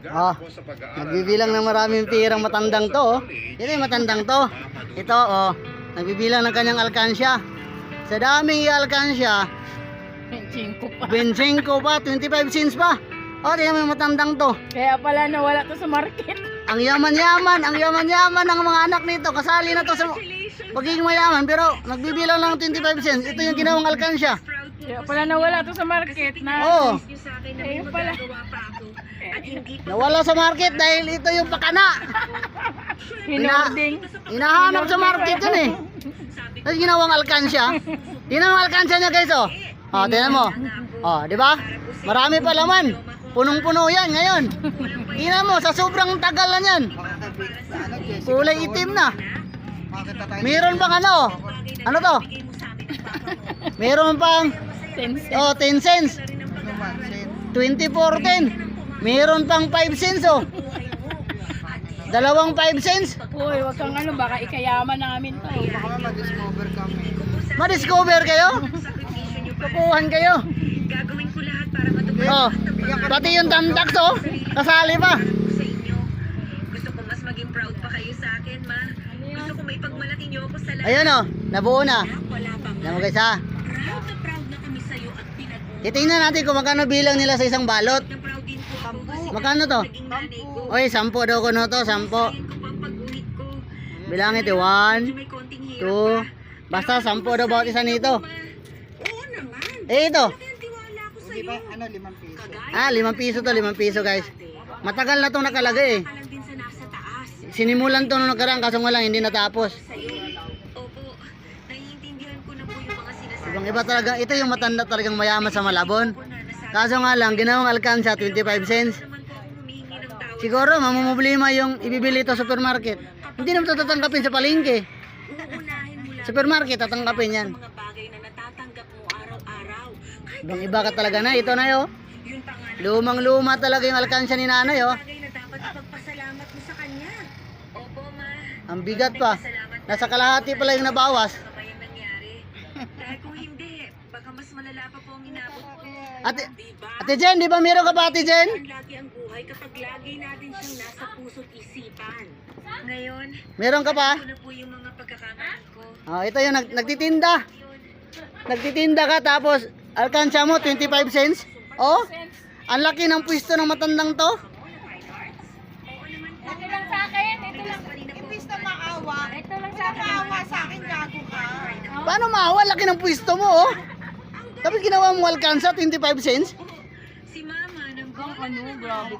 Oh, nagbibilang ng maraming pirang matandang to. Oh. Ito yung matandang to. Ito, oh, nagbibilang ng kanyang alkansya. Sa daming alkansya, 25 pa, 25 cents pa. Oh, tingnan mo yung matandang to. Kaya pala nawala to sa market. Ang yaman-yaman ng mga anak nito. Kasali na to sa pagiging mayaman, pero nagbibilang lang 25 cents. Ito yung ginawang alkansya. Kaya pala nawala to sa market na. Oo. Kaya pala. Nawala sa market dahil ito yung pakana. Hinording. Hinahanap sa market yun eh. Tapos ginawang alkansya. Tingnan mo ang alkansya niya guys oh. Oh, tingnan mo. Oh, di ba? Marami pa laman. Punong-puno yan ngayon. Tingnan mo sa sobrang tagal na yan. Kulay itim na. Meron pang ano? Ano to? Meron pang 10 cents. oh, 10 cents. 24.10. Meron pang 5 cents oh. Dalawang 5 cents. Uy, wag kang ano, baka ikayaman namin to. Baka ma-discover kami. Ma-discover kayo? Kukuhan kayo. Gagawin ko lahat para matupad Oh, pati yung tamtax oh. Kasali pa. sa inyo. Gusto ko mas maging proud pa kayo sa akin, ma. Gusto ko may pagmalaki niyo ako sa lahat. Ayun oh, nabuo na. Wala pang Alam mo guys ha. proud na kami sa'yo at pinag-uwi. Titingnan natin kung magkano bilang nila sa isang balot. Na proud din po ako kasi Magkano to? naging nanay ko. Oy, 10 daw ko no to, 10. Sabihin ko pang pag-uwit ko. Bilangin ito, Medyo 1, may konting hirap 2, pa. basta 10 daw bawat isa nito. Oo naman. Eh ito. Kaya tiwala ko Hindi sa'yo. ba, 5 piso. Ah, 5 piso to, 5 piso guys. Matagal na itong nakalagay eh. Ka lang din sa nasa taas. Sinimulan to nung nakaraan kaso nga lang hindi natapos. Sa'yo. Opo. Naiintindihan ko na po yung mga sinasabi. Ibang iba talaga, ito yung matanda talagang mayaman sa Malabon. Kaso nga lang, ginawang alkansya, 25 cents. Naman po ako humihingi ng tawad. Siguro, mamumblema yung ibibili ito sa supermarket. Hindi naman ito tatanggapin sa palengke. Uunahin mo lang Supermarket, tatanggapin yan. mga bagay na natatanggap mo araw-araw. Kahit Ibang iba ka talaga na, ito na yun. yun pa nga Lumang-luma talaga yung alkansya ni nanay oh. bagay na dapat ipagpasalamat mo sa kanya. Opo, ma. Ang bigat pa. Nasa kalahati pala yung nabawas. Ano ba yung nangyari? Dahil kung hindi, baka mas malala pa po ang inabot ko. Ate, Diba? Ate Jen, di ba meron ka ba Ate Jen? Ang lagi ang buhay kapag lagi natin siyang nasa puso't isipan. Ngayon, Meron ka pa? ito na po yung mga pagkakamali ko. Oh, ito yung nagtitinda. Nagtitinda ka tapos alkansya mo 25 cents. Oh, ang laki ng pwesto ng matandang to. Ito lang sa akin. Ito lang. Imbis na maawa, Ito lang sa akin. maawa sa akin, gago ka. Paano maawa? Laki ng pwesto mo oh. Tapos ginawa mo alkansya 25 cents. Si mama ng Ano, grabe.